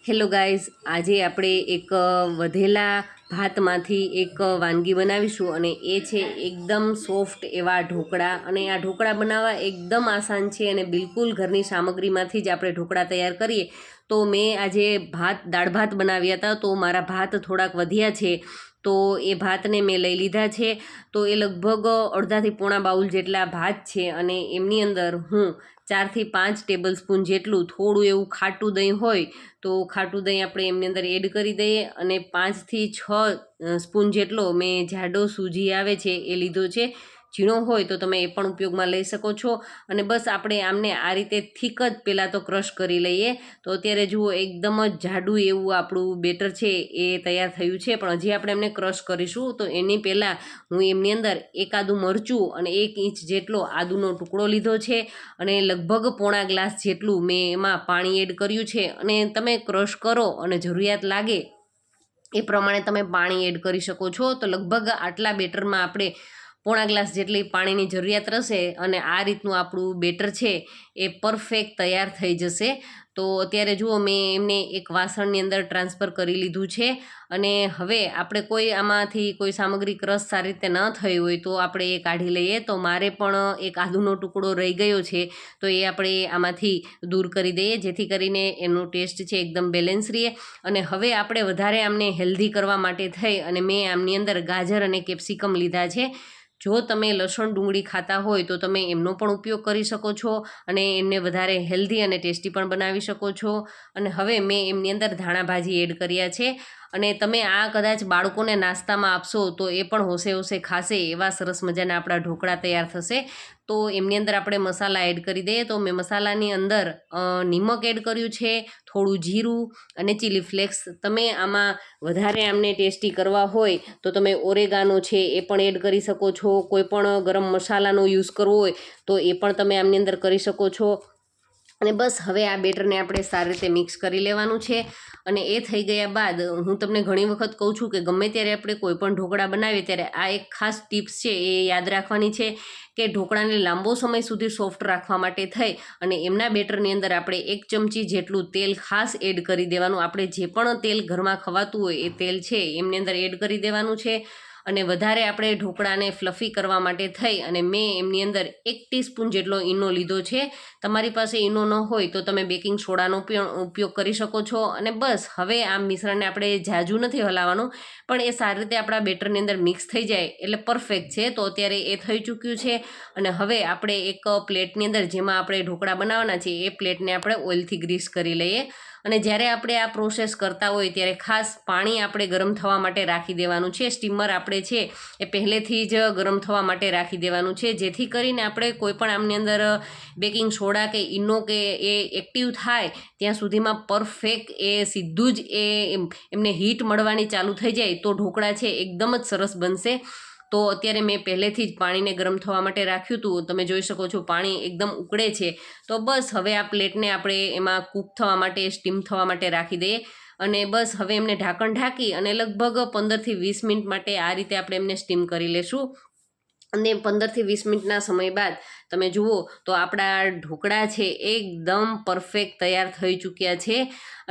Hello guys, આજે આપણે એક વધેલા ભાતમાંથી એક વાનગી બનાવીશું અને એ છે એકદમ સોફ્ટ એવા ઢોકળા. અને આ ઢોકળા બનાવવા એકદમ આસાન છે અને બિલકુલ ઘરની સામગ્રીમાંથી જ આપણે ઢોકળા તૈયાર કરીએ. તો મેં આજે દાળ ભાત બનાવ્યા હતા, તો મારા ભાત થોડાક વધ્યા છે, તો એ ભાતને મેં લઈ લીધા છે. તો એ લગભગ અડધાથી પોણા બાઉલ જેટલા ભાત છે અને એમની અંદર હું 4 થી 5 ટેબલ સ્પૂન જેટલું થોડું એવું ખાટું દહીં હોય તો ખાટું દહીં આપણે એમની અંદર એડ કરી દઈએ. અને 5 થી 6 સ્પૂન જેટલો મેં જાડો સૂજી આવે છે એ લીધો છે. ઝીણો હોય તો તમે એ પણ ઉપયોગમાં લઈ શકો છો. અને બસ આપણે આમને આ રીતે થીક જ પહેલાં તો ક્રશ કરી લઈએ. તો અત્યારે જુઓ એકદમ જ જાડું એવું આપણું બેટર છે એ તૈયાર થયું છે, પણ હજી આપણે એમને ક્રશ કરીશું. તો એની પહેલાં હું એમની અંદર એક આદું મરચું અને 1 ઇંચ જેટલો આદુનો ટુકડો લીધો છે અને લગભગ પોણા ગ્લાસ જેટલું મેં એમાં પાણી એડ કર્યું છે. અને તમે ક્રશ કરો અને જરૂરિયાત લાગે એ પ્રમાણે તમે પાણી એડ કરી શકો છો. તો લગભગ આટલા બેટરમાં આપણે પોણા ગ્લાસ જેટલી પાણીની જરૂરિયાત રહેશે અને આ રીતનું આપણું બેટર છે એ પરફેક્ટ તૈયાર થઈ જશે. તો અત્યારે જુઓ મેં એમને એક વાસણની અંદર ટ્રાન્સફર કરી લીધું છે. અને હવે આપણે કોઈ આમાંથી કોઈ સામગ્રી ક્રશ સારી રીતે ન થઈ હોય તો આપણે એ કાઢી લઈએ. તો મારે પણ એક આદુનો ટુકડો રહી ગયો છે, તો એ આપણે આમાંથી દૂર કરી દઈએ, જેથી કરીને એનો ટેસ્ટ છે એકદમ બેલેન્સ રહે. અને હવે આપણે વધારે આમને હેલ્ધી કરવા માટે થઈ અને મેં આમની અંદર ગાજર અને કેપ્સિકમ લીધા છે. જો તમે લસણ ડુંગળી ખાતા હોય તો તમે એમનો પણ ઉપયોગ કરી શકો છો અને એમને વધારે હેલ્ધી અને ટેસ્ટી પણ બનાવી શકો છો. અને હવે મેં એમની અંદર ધાણા ભાજી એડ કર્યા છે. અને તમે આ કદાચ બાળકોને નાસ્તામાં આપશો તો એ પણ હોશે હોશે ખાશે એવા સરસ મજાના આપણા ઢોકળા તૈયાર થશે. તો એમની અંદર આપણે મસાલા એડ કરી દઈએ. તો મેં મસાલાની અંદર નિમક એડ કર્યું છે, થોડું જીરું અને ચીલી ફ્લેક્સ. તમે આમાં વધારે આમને ટેસ્ટી કરવા હોય તો તમે ઓરેગાનો છે એ પણ એડ કરી શકો છો. કોઈ પણ ગરમ મસાલાનો યુઝ કરવો હોય તો એ પણ તમે આમની અંદર કરી શકો છો. અને બસ હવે આ બેટરને આપણે સારી રીતે મિક્સ કરી લેવાનું છે. અને એ થઈ ગયા બાદ હું તમને ઘણી વખત કહું છું કે ગમે ત્યારે આપણે કોઈ પણ ઢોકળા બનાવીએ ત્યારે આ એક ખાસ ટિપ્સ છે એ યાદ રાખવાની છે કે ઢોકળાને લાંબો સમય સુધી સોફ્ટ રાખવા માટે થઈ અને એમના બેટરની અંદર આપણે 1 ચમચી જેટલું તેલ ખાસ એડ કરી દેવાનું. આપણે જે પણ તેલ ઘરમાં ખવાતું હોય એ તેલ છે એમની અંદર એડ કરી દેવાનું છે. અને વધારે આપણે ઢોકળાને ફ્લફી કરવા માટે થઈ અને મેં એમની અંદર 1 ટીસ્પૂન જેટલો ઈનો લીધો છે. તમારી પાસે ઈનો ન હોય તો તમે બેકિંગ સોડાનો ઉપયોગ કરી શકો છો. અને બસ હવે આ મિશ્રણને આપણે ઝાઝું નથી હલાવવાનું, પણ એ સારી રીતે આપણા બેટરની અંદર મિક્સ થઈ જાય એટલે પરફેક્ટ છે. તો અત્યારે એ થઈ ચૂક્યું છે. અને હવે આપણે એક પ્લેટની અંદર જેમાં આપણે ઢોકળા બનાવવાના છે એ પ્લેટને આપણે ઓઇલથી ગ્રીસ કરી લઈએ. અને જ્યારે આપણે આ પ્રોસેસ કરતા હોય ત્યારે ખાસ પાણી આપણે ગરમ થવા માટે રાખી દેવાનું છે. સ્ટીમર આપણે છે એ પહેલેથી જ ગરમ થવા માટે રાખી દેવાનું છે, જેથી કરીને આપણે કોઈ પણ આમની અંદર બેકિંગ સોડા કે ઈનો કે એ એક્ટિવ થાય ત્યાં સુધીમાં પરફેક્ટ એ સીધું જ એમને હીટ મળવાની ચાલુ થઈ જાય તો ઢોકળા છે એકદમ જ સરસ બનશે. તો અત્યારે મેં પહેલેથી જ પાણીને ગરમ થવા માટે રાખ્યું હતું. તમે જોઈ શકો છો પાણી એકદમ ઉકળે છે. તો બસ હવે આ પ્લેટને આપણે એમાં કૂક થવા માટે, સ્ટીમ થવા માટે રાખી દઈએ. અને બસ હવે એમને ઢાંકણ ઢાંકી અને લગભગ 15 થી 20 મિનિટ માટે આ રીતે આપણે એમને સ્ટીમ કરી લેશું. અને 15 થી 20 મિનિટના સમય બાદ તમે જુઓ તો આપણા ઢોકળા છે એકદમ પરફેક્ટ તૈયાર થઈ ચૂક્યા છે.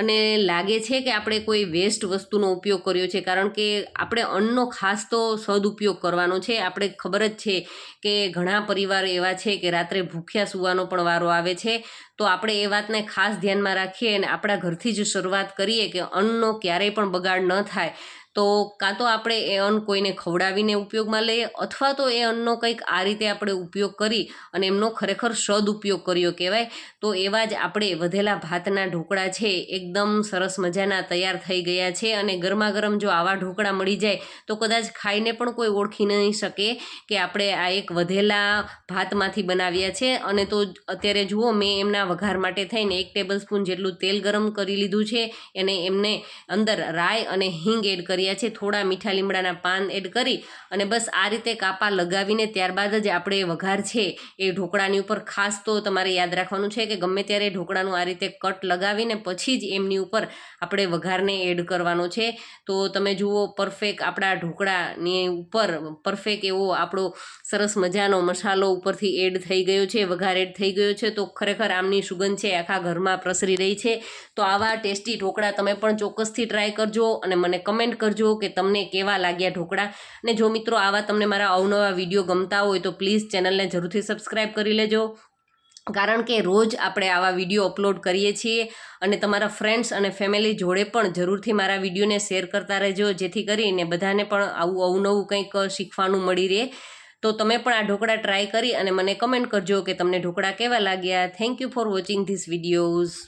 અને લાગે છે કે આપણે કોઈ વેસ્ટ વસ્તુનો ઉપયોગ કર્યો છે, કારણ કે આપણે અન્નનો ખાસ તો સદુપયોગ કરવાનો છે. આપણે ખબર જ છે કે ઘણા પરિવાર એવા છે કે રાત્રે ભૂખ્યા સૂવાનો પણ વારો આવે છે. તો આપણે એ વાતને ખાસ ધ્યાનમાં રાખીએ અને આપણા ઘરથી જ શરૂઆત કરીએ કે અન્નનો ક્યારેય પણ બગાડ ન થાય. તો કાં તો આપણે એ અન્ન કોઈને ખવડાવીને ઉપયોગમાં લઈએ અથવા તો એ અન્નનો કંઈક આ રીતે આપણે ઉપયોગ કરી અને એમનો ખરેખર સદુપયોગ કર્યો કહેવાય. તો એવા જ આપણે વધેલા ભાતના ઢોકળા છે એકદમ સરસ મજાના તૈયાર થઈ ગયા છે. અને ગરમા ગરમ જો આવા ઢોકળા મળી જાય તો કદાચ ખાઈને પણ કોઈ ઓળખી નહીં શકે કે આપણે આ એક વધેલા ભાતમાંથી બનાવ્યા છે. અને તો અત્યારે જુઓ મેં એમના વઘાર માટે થઈને 1 ટેબલ સ્પૂન જેટલું તેલ ગરમ કરી લીધું છે અને એમને અંદર રાઈ અને હિંગ એડ કર્યા રહ્યા છે. થોડા મીઠા લીમડાના પાન એડ કરી અને બસ આ રીતે કાપા લગાવીને ત્યારબાદ જ આપણે વઘાર છે એ ઢોકળાની ઉપર ખાસ તો તમારે યાદ રાખવાનું છે કે ગમે ત્યારે ઢોકળાનું આ રીતે કટ લગાવીને પછી જ એમની ઉપર આપણે વઘારને એડ કરવાનો છે. તો તમે જુઓ પરફેક્ટ આપણા ઢોકળાની ઉપર પરફેક્ટ એવો આપણો સરસ મજાનો મસાલો ઉપરથી એડ થઈ ગયો છે, વઘાર એડ થઈ ગયો છે. તો ખરેખર આમની સુગંધ છે આખા ઘરમાં પ્રસરી રહી છે. તો આવા ટેસ્ટી ઢોકળા તમે પણ ચોક્કસથી ટ્રાય કરજો અને મને કમેન્ટ કરજો કે તમને કેવા લાગ્યા ઢોકળા. અને જો મિત્રો આવા તમને મારા અવનવા વિડીયો ગમતા હોય તો પ્લીઝ ચેનલને જરૂરથી સબસ્ક્રાઈબ કરી લેજો, કારણ કે રોજ આપણે આવા વિડીયો અપલોડ કરીએ છીએ. અને તમારા ફ્રેન્ડ્સ અને ફેમિલી જોડે પણ જરૂરથી મારા વિડીયોને શેર કરતા રહેજો, જેથી કરીને બધાને પણ આવું અવનવું કંઈક શીખવાનું મળી રહે. તો તમે પણ આ ઢોકળા ટ્રાય કરી અને મને કમેન્ટ કરજો કે તમને ઢોકળા કેવા લાગ્યા. Thank you for watching this videos.